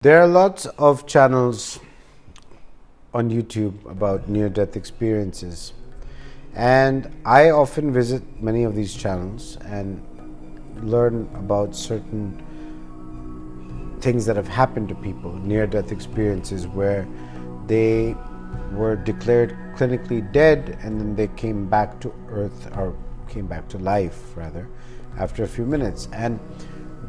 There are lots of channels on YouTube about near-death experiences, and I often visit many of these channels and learn about certain things that have happened to people, near-death experiences where they were declared clinically dead and then they came back to earth, or came back to life rather, after a few minutes. And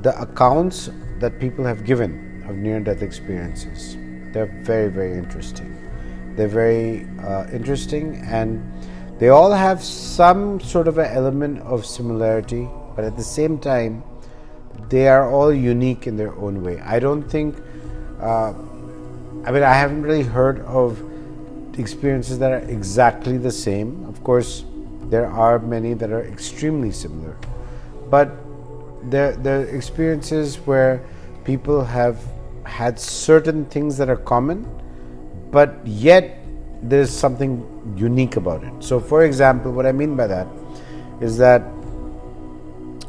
the accounts that people have given of near-death experiences, they're very, very interesting. They're very interesting, and they all have some sort of an element of similarity, but at the same time, they are all unique in their own way. I don't think, I haven't really heard of experiences that are exactly the same. Of course, there are many that are extremely similar, but there are experiences where people have had certain things that are common, but yet there's something unique about it. So, for example, what I mean by that is that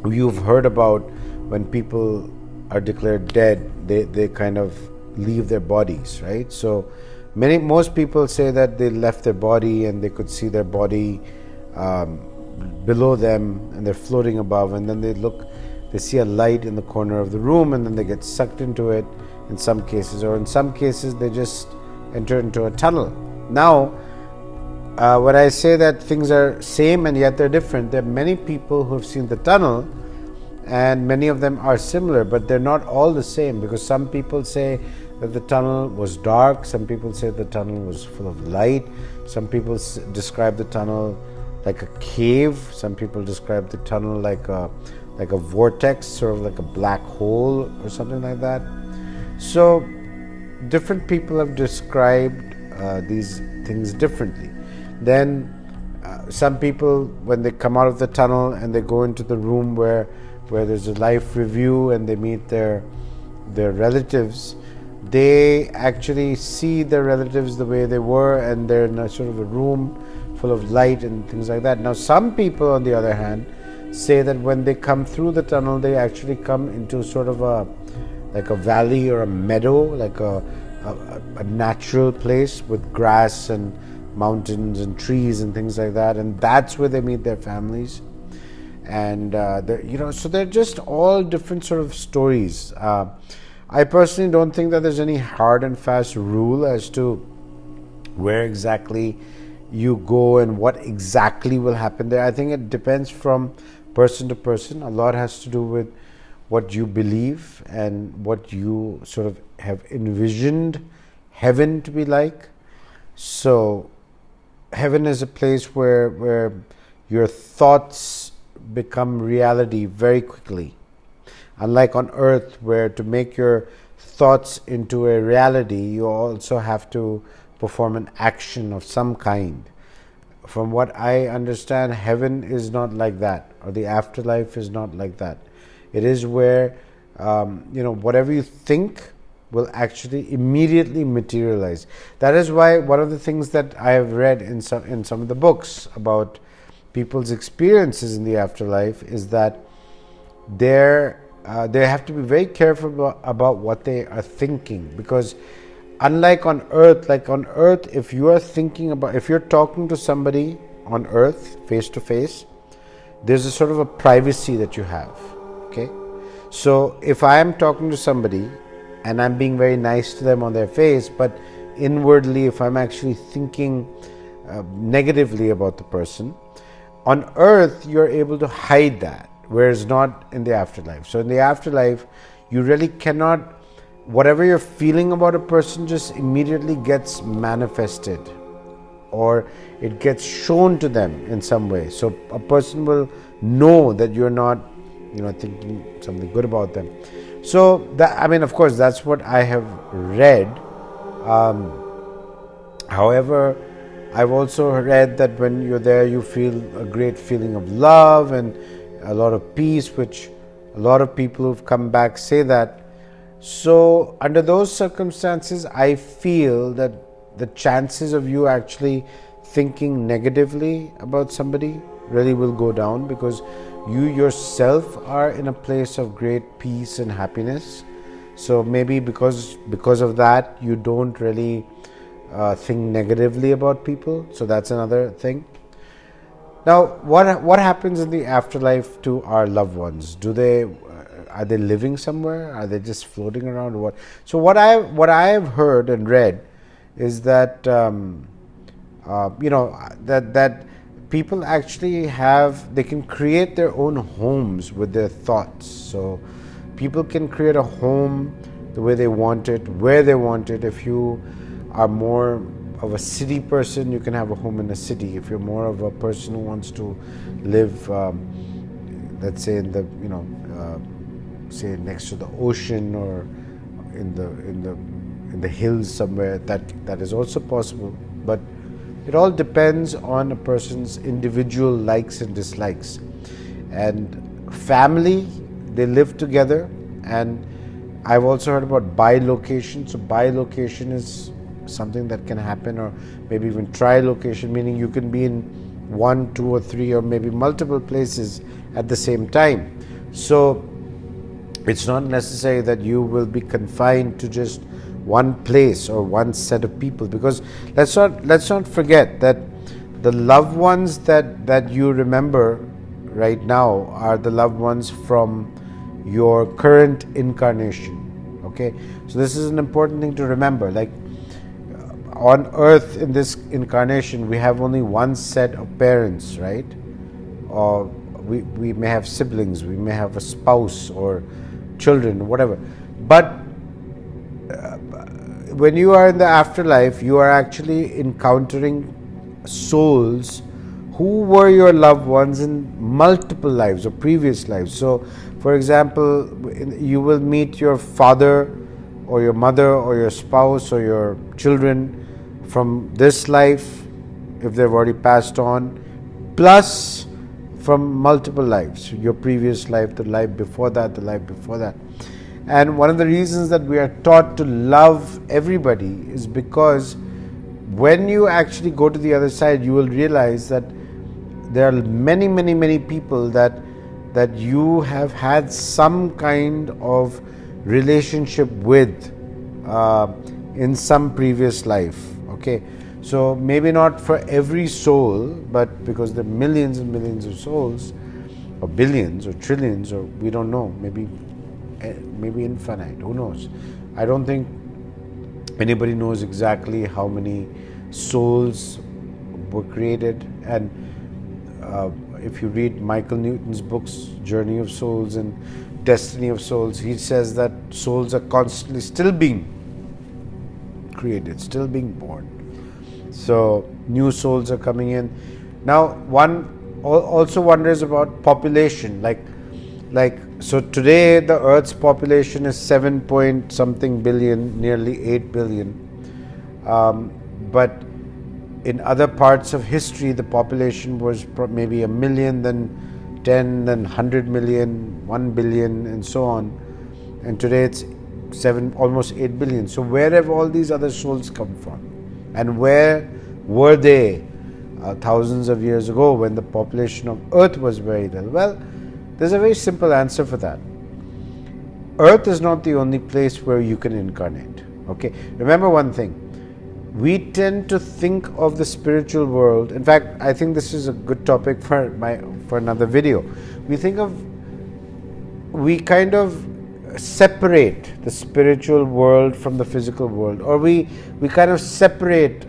you've heard about when people are declared dead, they kind of leave their bodies, right? So most people say that they left their body and they could see their body below them and they're floating above, and then they see a light in the corner of the room and then they get sucked into it in some cases, or in some cases they just enter into a tunnel. Now, when I say that things are same and yet they're different, there are many people who have seen the tunnel and many of them are similar, but they're not all the same, because some people say that the tunnel was dark, some people say the tunnel was full of light, some people describe the tunnel like a cave, some people describe the tunnel like a vortex, sort of like a black hole or something like that. So different people have described these things differently. Then some people, when they come out of the tunnel and they go into the room where there's a life review and they meet their relatives, they actually see their relatives the way they were, and they're in a sort of a room full of light and things like that. Now, some people, on the other hand, say that when they come through the tunnel, they actually come into sort of a valley or a meadow, like a natural place with grass and mountains and trees and things like that, and that's where they meet their families. And so they're just all different sort of stories. I personally don't think that there's any hard and fast rule as to where exactly you go and what exactly will happen there. I think it depends from person to person. A lot has to do with what you believe and what you sort of have envisioned heaven to be like. So heaven is a place where your thoughts become reality very quickly. Unlike on earth, where to make your thoughts into a reality, you also have to perform an action of some kind. From what I understand, heaven is not like that, or the afterlife is not like that. It is where whatever you think will actually immediately materialize. That is why one of the things that I have read in some of the books about people's experiences in the afterlife is that they have to be very careful about what they are thinking, because unlike on earth, if you're talking to somebody on earth face to face, there's a sort of a privacy that you have. Okay, so if I am talking to somebody and I'm being very nice to them on their face, but inwardly if I'm actually thinking negatively about the person, on earth you're able to hide that, whereas not in the afterlife. So in the afterlife, you really cannot, whatever you're feeling about a person just immediately gets manifested, or it gets shown to them in some way. So a person will know that you're not thinking something good about them. So that, of course, that's what I have read. However, I've also read that when you're there, you feel a great feeling of love and a lot of peace, which a lot of people who've come back say that. So under those circumstances, I feel that the chances of you actually thinking negatively about somebody really will go down, because you yourself are in a place of great peace and happiness. So maybe because of that, you don't really think negatively about people. So that's another thing. Now, what happens in the afterlife to our loved ones? Are they living somewhere? Are they just floating around? Or what? So what I've heard and read is that that people actually they can create their own homes with their thoughts. So people can create a home the way they want it, where they want it. If you are more of a city person, you can have a home in a city. If you're more of a person who wants to live, let's say in the say next to the ocean or in the hills somewhere, that is also possible. But it all depends on a person's individual likes and dislikes. And family, they live together. And I've also heard about bilocation. So bilocation is something that can happen, or maybe even trilocation, meaning you can be in 1, 2 or 3 or maybe multiple places at the same time. So it's not necessary that you will be confined to just one place or one set of people, because let's not forget that the loved ones that you remember right now are the loved ones from your current incarnation. Okay, so this is an important thing to remember. Like on earth in this incarnation, we have only one set of parents, right? Or we may have siblings, we may have a spouse or children, whatever. But when you are in the afterlife, you are actually encountering souls who were your loved ones in multiple lives or previous lives. So, for example, you will meet your father or your mother or your spouse or your children from this life, if they've already passed on, plus from multiple lives, your previous life, the life before that, the life before that. And one of the reasons that we are taught to love everybody is because when you actually go to the other side, you will realize that there are many, many, many people that you have had some kind of relationship with in some previous life. Okay, so maybe not for every soul, but because there are millions and millions of souls, or billions or trillions, or we don't know, maybe infinite, who knows. I don't think anybody knows exactly how many souls were created. And if you read Michael Newton's books, Journey of Souls and Destiny of Souls, he says that souls are constantly still being created, still being born. So new souls are coming in. Now one also wonders about population, like so today the Earth's population is 7 point something billion, nearly 8 billion. But in other parts of history, the population was maybe 1 million, then 10, then 100 million, 1 billion, and so on. And today it's almost 8 billion. So where have all these other souls come from? And where were they thousands of years ago when the population of Earth was very little? Well, there's a very simple answer for that. Earth is not the only place where you can incarnate. Okay, remember one thing. We tend to think of the spiritual world. In fact, I think this is a good topic for another video. We kind of separate the spiritual world from the physical world, or we kind of separate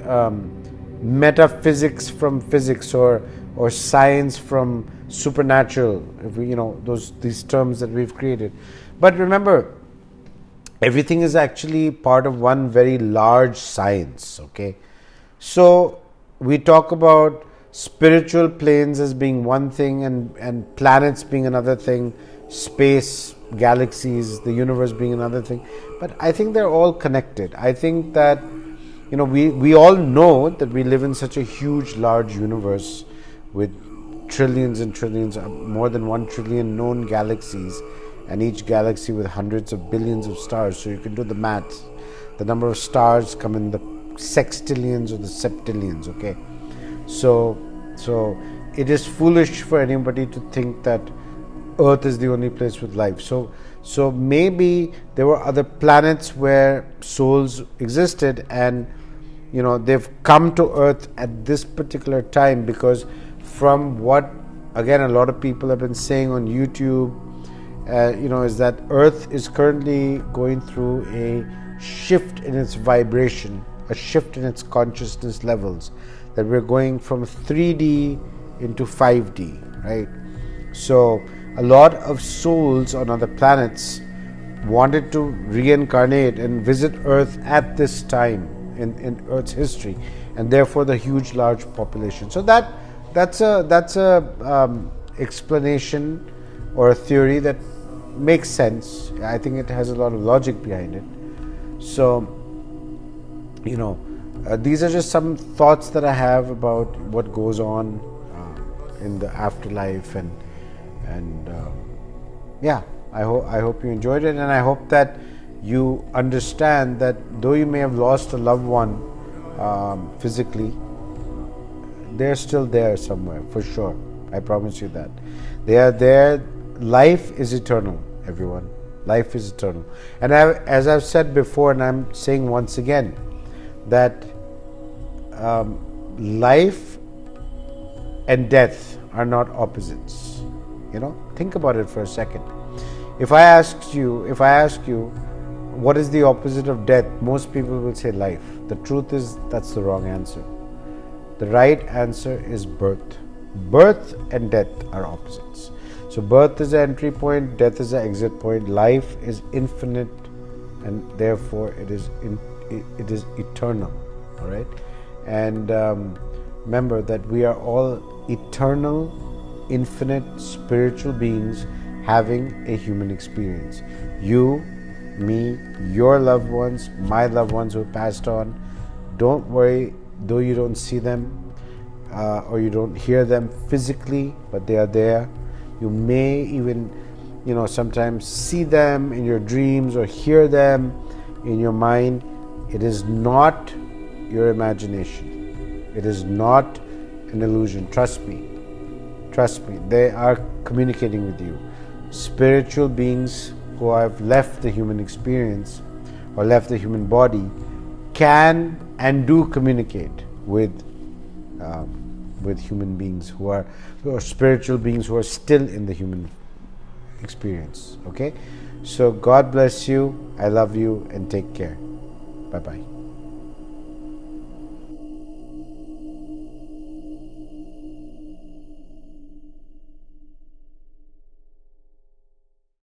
metaphysics from physics, or science from supernatural, if we, these terms that we've created. But remember, everything is actually part of one very large science. Okay, so we talk about spiritual planes as being one thing, and planets being another thing, space, galaxies, the universe being another thing. But I think they're all connected. I think that we all know that we live in such a huge, large universe with trillions and trillions, more than 1 trillion known galaxies, and each galaxy with hundreds of billions of stars. So you can do the maths. The number of stars come in the sextillions or the septillions. Okay, so it is foolish for anybody to think that Earth is the only place with life. So So maybe there were other planets where souls existed, and they've come to Earth at this particular time, because from what, again, a lot of people have been saying on YouTube, is that Earth is currently going through a shift in its vibration, a shift in its consciousness levels, that we're going from 3D into 5D, right? So a lot of souls on other planets wanted to reincarnate and visit Earth at this time in Earth's history, and therefore the huge, large population. So that's a explanation or a theory that makes sense. I think it has a lot of logic behind it. So, these are just some thoughts that I have about what goes on in the afterlife, and yeah, I hope you enjoyed it, and I hope that you understand that though you may have lost a loved one physically, they're still there somewhere, for sure. I promise you that. They are there. Life is eternal, everyone. Life is eternal. And as I've said before, and I'm saying once again, that life and death are not opposites. Think about it for a second. If I ask you, what is the opposite of death? Most people will say life. The truth is, that's the wrong answer. The right answer is birth. Birth and death are opposites. So birth is the entry point, death is the exit point. Life is infinite, and therefore it is eternal. All right, and remember that we are all eternal, infinite spiritual beings having a human experience. You, me, your loved ones, my loved ones who passed on. Don't worry, though you don't see them or you don't hear them physically, but they are there. You may even, sometimes see them in your dreams or hear them in your mind. It is not your imagination. It is not an illusion. Trust me. Trust me. They are communicating with you. Spiritual beings who have left the human experience or left the human body can and do communicate with human beings who are spiritual beings who are still in the human experience. Okay, so God bless you. I love you, and take care. Bye bye.